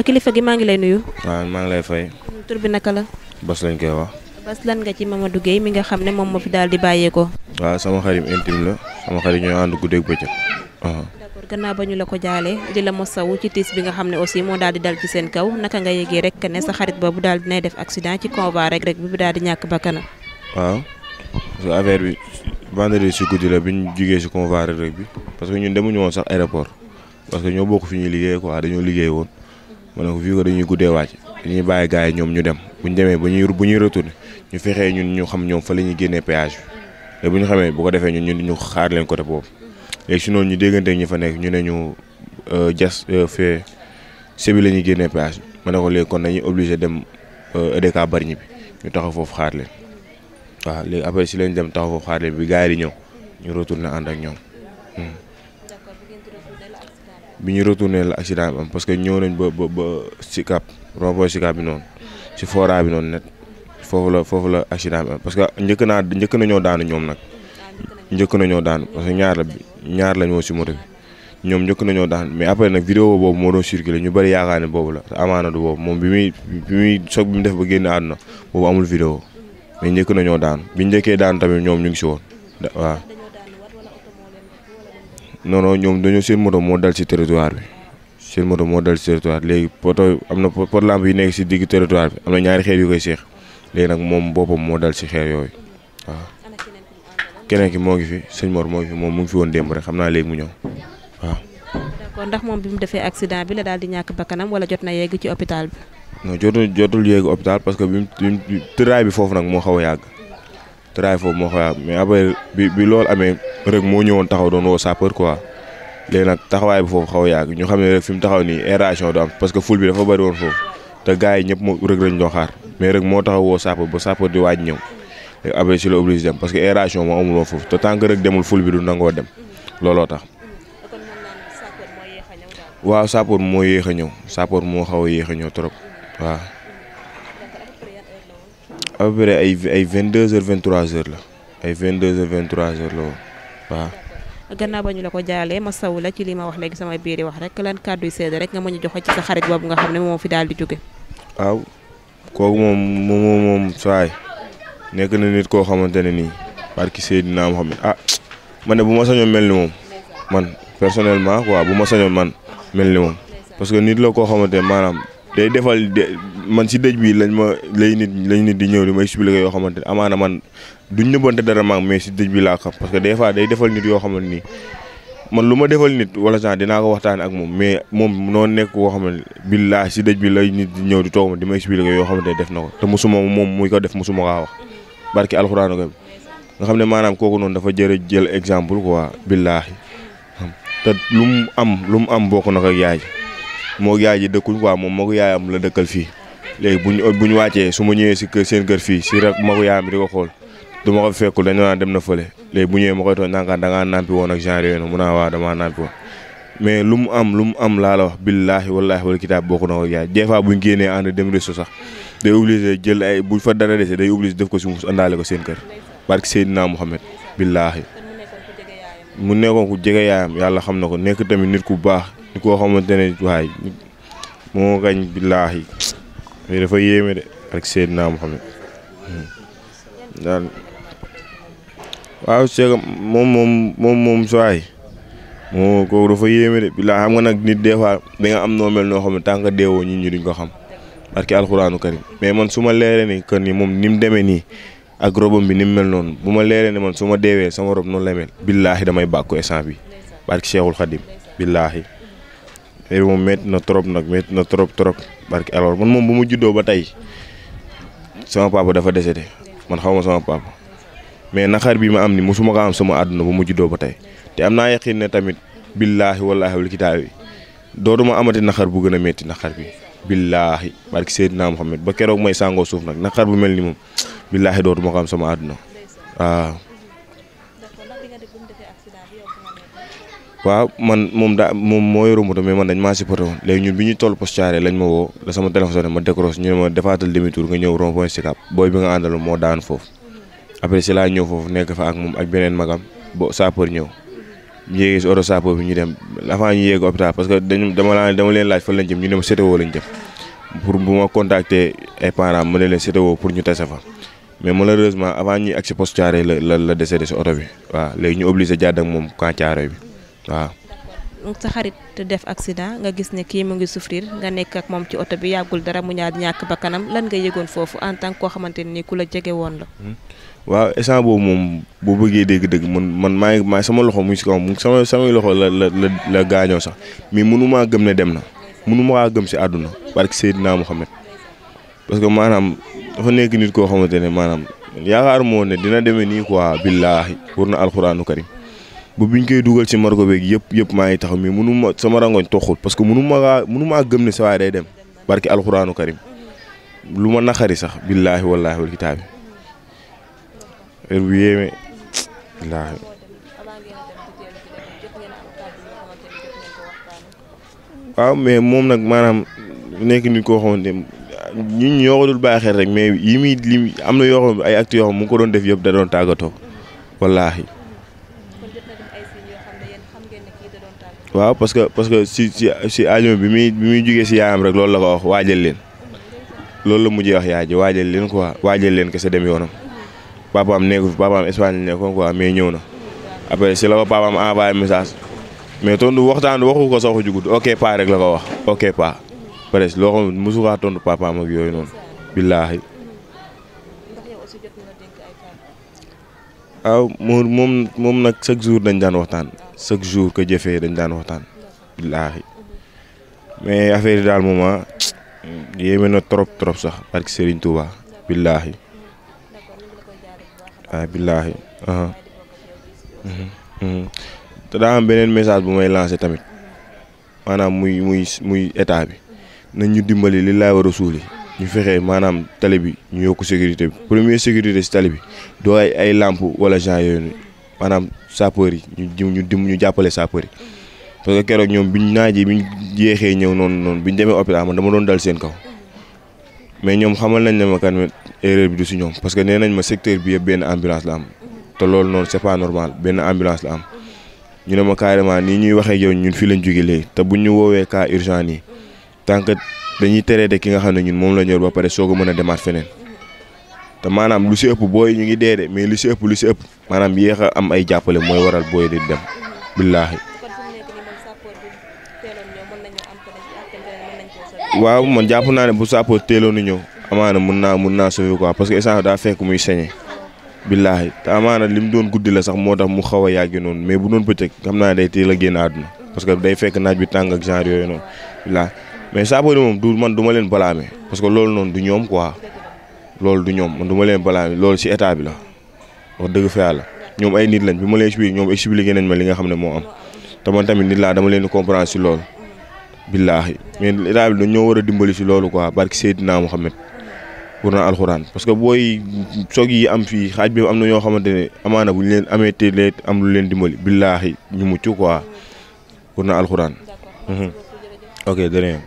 kilifa gi maa ngi lay nuyu. waaw maa ngi lay fay. tur bi naka la. Bas lañ koy wax. Bas lan nga ci Mamadou Gueye mi nga xam ne moom moo fi daal di bàyyeekoo. waaw sama xarit intime la sama xarit ñooy ànd guddeeg bëccëg. d'accord gannaaw ba ñu la ko jaalee di la mosawu ci tiis bi nga xam ne aussi moo daal di dal ci seen kaw naka nga yëgee rek ne sa xarit boobu daal dinay def accident ci convoi rek bi daal di ñàkk bakkanam. waaw parce que affaire bi vendredi si guddi la bi ñu jugee si convoi rek bi parce que ñun demuñu woon sax aéroport parce que ñoo bokk fi ñuy liggéey quoi dañoo liggéey woon ma ne ko fii ko dañuy guddee wàcc dañuy bàyyi gars yi ñoom ñu dem bu ñu demee bu ñuy retourné ñu fexee ñun ñu xam ñoom fa la ñuy génnee péage bi te bu ñu xamee bu ko defee ñun ñu xaar leen côté boobu léegi si noonu ñu déggante ñi fa nekk ñu ne ñu fee sebi la ñuy génnee péage bi ma ne ko léegi kon dañuy obligé dem EDK Bargny bi ñu taxaw foofu xaar leen waaw léegi après si lañ dem taxaw foofu xaar leen bi gars yi di ñëw ñu retourné ànd ak ñoom. bi ñu retourné la accident bi am parce que ñëw nañ ba Sicap rond-point Sicap bi noonu si fora bi noonu net foofu la accident bi am parce que njëkk nañoo daanu ñoom nag njëkk nañoo daanu parce que ñaar lañ woo si moto bi ñoom njëkk nañoo daanu mais après nag vidéo boobu moo doon circulé ñu bëri yaakaar ne boobu la te amaana du boobu moom bi muy soog bi mu def ba génn àdduna boobu amul vidéo mais njëkk nañoo daanu bi njëkkee daanu tamit ñoom ñu ngi si woon waaw. non ñoom dañoo seen moto moo dal ci territoire bi léegi poto am na pot lampe yi nekk ci digg territoire bi am na ñaari xeer yu koy seex léegi nag moom boppam moo dal ci xeer yooyu waaw. keneen ki moo ngi fi sëñ Mor moo ngi fi moom mu ngi fi woon démb rek xam naa léegi mu ñëw waaw. d'accord ndax moom bi mu defee accident bi la daal di ñàkk bakkanam wala jot na yegg ci hôpital bi. non jotul yegg hôpital parce que bi tëraay bi foofu nag moo xaw a yàgg. mais après bi loolu amee rek moo ñëwoon taxaw doon woo sapeur quoi léegi nag taxawaay bi foofu xaw a yàgg ñu xam ne rek fi mu taxaw nii aération du am parce que ful bi dafa bëri woon foofu te gars yi ñëpp moo rek lañ doon xaar mais rek moo taxaw woo sapeur ba sapeur di waaj ñëw léegi après si la obligé dem parce que aération moo amul woon foofu te tant que rek demul ful bi du nangoo dem looloo tax. waaw sapeur moo yéex a ñëw sapeur moo xaw a yéex a ñëw trop waaw. à peu près ay 22h 23h la ay 22h 23h la woon waaw. gannaaw ba ñu la ko jaalee ma saw la ci li ma wax léegi sama biir wax rek lan kàddu yu seede rek nga mën a joxe ci sa xarit boobu nga xam ne moom fi daal di jóge. waaw kooku moom saay nekk na nit koo xamante ne nii barki Seydina Muhammad man ne bu ma sañoon mel ni moom man personnellement quoi bu ma sañoon man mel ni moom parce que nit la koo xamante ne maanaam. day defal man si dëj bi lañ nit di ñëw di ma expliquer yoo xamante ne amaana man duñ nëbbante dara maag mais si dëj bi laa xam parce que des fois day defal nit yoo xamante ni man lu ma defal nit wala genre dinaa ko waxtaane ak moom mais moom noo nekk koo xamante billaahi si dëj bi lay nit di ñëw di toog ma di ma expliquer yoo xamante ne def na ko te musuma moom muy ko def musuma kaa wax barki alxuraan ko nga xam ne maanaam kooku noonu dafa jël exemple quoi billaahi te lu mu am bokk na ko ak yaay moo yaay ji dëkkul quoi moom moo ko yaayam la dëkkal fii léegi bu ñu wàccee su ma ñëwee si kër seen kër fii si rek ma ko yaayam bi di ko xool du ma ko fekkul dañu naan dem na fële léegi bu ñëwee ma koy tooñ nankaan da ngaa nampi woon ak genre yooyu noonu mun naa waa damaa nampi woon mais lu mu am laa la wax billaahi wallaahi wala kitaab bokk na ko yaay des fois buñ génnee ànd dem resto sax day obligé jël ay bu fa dara dese day obligé def ko si mu àndaale ko seen kër barke Seydina Muhammad billaahi mu nekkoon ku jege yaayam yàlla xam na ko nekk tamit nit ku baax ni koo xamante ne waay moo gañ billaahi dafa yéeme de ak Seydina Muhammad daal waaw c'est que moom saay moo ko dafa yéeme de billaahi xam nga nag nit des fois da nga am noo mel noo xam ne tant que deewoo ñi duñ ko xam barki alxuraanu karim mais man su ma leeree ni que ni moom ni mu demee nii ak robam bi ni mu mel noonu bu ma leeree ni man su ma deewee sama rob noonu la mel billaahi damay bàkku instant bi barki Cheikhul Khadim billaahi léegi moom métti na trop nag métti na trop barki alors man moom bu mu juddoo ba tey sama papa dafa décédé man xaw ma sama papa mais naxar bi ma am ni mosuma ko am sama àdduna bu mu juddoo ba tey te am naa yaqin ne tamit billaahi wallaahi wal kitaabi dootuma amati naxar bu gën a métti naxar bi billaahi barki Seydina Muhammad ba keroog may sàngoo suuf nag naxar bu mel ni moom billaahi dootuma ko am sama àdduna waaw man moom moo yoru moto mais man dañ maa supporté woon léegi ñun bi ñuy toll poste Thiaré lañ ma woo la sama téléphone sonné ma décroche ñu ne ma defaatal demi tour nga ñëw rond-point Sicap booy bi nga àndal moo daanu foofu après si laa ñëw foofu nekk fa ak moom ak beneen magam bo sapeur ñëw yéegee si oto sapeur bi ñu dem avant ñu yéeg hôpital parce que dama leen laaj fan lañ jëm ñu ne ma CTO lañ jëm pour bu ma contacter ay parents ma ne leen CTO pour ñu tase fa mais malheureusement avant ñuy agsi poste Thiaroye la décédé si oto bi waaw léegi ñu obligé jàdd ak moom camp Thiaroye bi waaw. donc sa xarit def accident nga gis ne kii mu ngi souffrir nga nekk ak moom ci oto bi yàggul dara mu ñàkk ba kanam lan nga yëgoon foofu en tant que koo xamante ni ku la jege woon la. waaw instant boobu moom boo bëggee dégg-dëgg man maa sama loxo mu ngi si kaw mu samay loxo la gaañoo sax mais mënumaa gëm ne dem na mënumaa gëm si àdduna barke Seydina Muhammad parce que maanaam dafa nekk nit koo xamante ne maanaam yaakaar moo ne dina demee nii quoi billaahi pour na alxuraanu karim bu biñ koy dugal ci margo beeg yëpp maa ngi taxaw mais mënuma sama rangoñ toxul parce que mënumaa gëm ne sa waay day dem barke alxuraanu karim lu ma naqari sax billaahi wallaahi wal kitaabi heure bu yéeme billaahi waaw mais moom nag maanaam nekk nit koo xamante ñun ñoo ko dul bàyyi xel rek mais li am na yoo xam ay actes yoo xam mu ngi ko doon def yëpp da doon tàggatoo wallaahi. waaw parce que si aljuma bi muy jugee si yaayam rek loolu la ko wax waajal leen loolu la mujjee wax yaay ji waajal leen quoi waajal leen kese dem yoonam papaam nekkul papaam Espagne nekkoon quoi mais ñëw na après si la ko papaam envoyé message mais tontu waxtaan waxu ko sax ju gudd ok pa rek la ko wax ok pa presque loo xam ne mosu kaa tontu papaam ak yooyu noonu billaahi. waaw moom nag chaque jour dañ daan waxtaan chaque jour que jëfee dañ daan waxtaan billaahi mais affaire yi daal moom yéeme na trop sax parce que Serigne Touba billaahi waaw billaahi te daa am beneen message bu may lancé tamit maanaam muy état bi nañ ñu dimbali li laay war a suuli ñu fexe maanaam tali bi ñu yokk sécurité bi première sécurité si tali bi doo ay lampe wala genre yooyu maanaam sapeur yi ñu jàppale sapeur yi parce que keroog ñoom biñ jeexee ñëw noonu biñ demee hôpital man dama doon dal seen kaw mais ñoom xamal nañ ne ma kan erreur bi du si ñoom parce que nee nañ ma secteur bi yëpp benn ambulance la am te loolu noonu c'est pas normal benn ambulance la am ñu ne ma carrément nii ñuy waxee yow ñun fii lañ jóge léegi te buñ ñu woowee cas urgent nii tant que dañuy teree de ki nga xam ne ñun moom la ñor ba pare soog a mën a demaat feneen te maanaam lu si ëpp booy ñu ngi dee de mais lu si ëpp maanaam yéex a am ay jàppale mooy waral booy di dem billaahi. waaw man jàpp naa ne bu sapeur teeloon a ñëw amaana mun naa sauver quoi parce que instant daa fekk muy sañe billaahi te amaana li mu doon guddi la sax moo tax mu xaw a yàgg noonu mais bu doon bëccëg xam naa day teel a génn àdduna parce que day fekk naaj bi tàng ak genre yooyu noonu billaahi mais sapeur yi moom du ma leen balaame parce que loolu noonu du ñoom quoi loolu du ñoom man du ma leen balaame loolu ci état bi la wax dëgg fa yàlla ñoom ay nit lañ bi ma leen expliqué ñoom expliqué nañ ma li nga xam ne moo am te man tamit nit laa dama leen di comprendre ci loolu billaahi mais état bi dañoo war a dimbali ci loolu quoi barki Seydina Muhammad pour na alxuraan parce que booy soog yi am fii xaaj bi am na ñoo xamante ne amaana bu ñu leen amee te am lu leen dimbali billaahi ñu mucc quoi pour na alxuraan ok danañ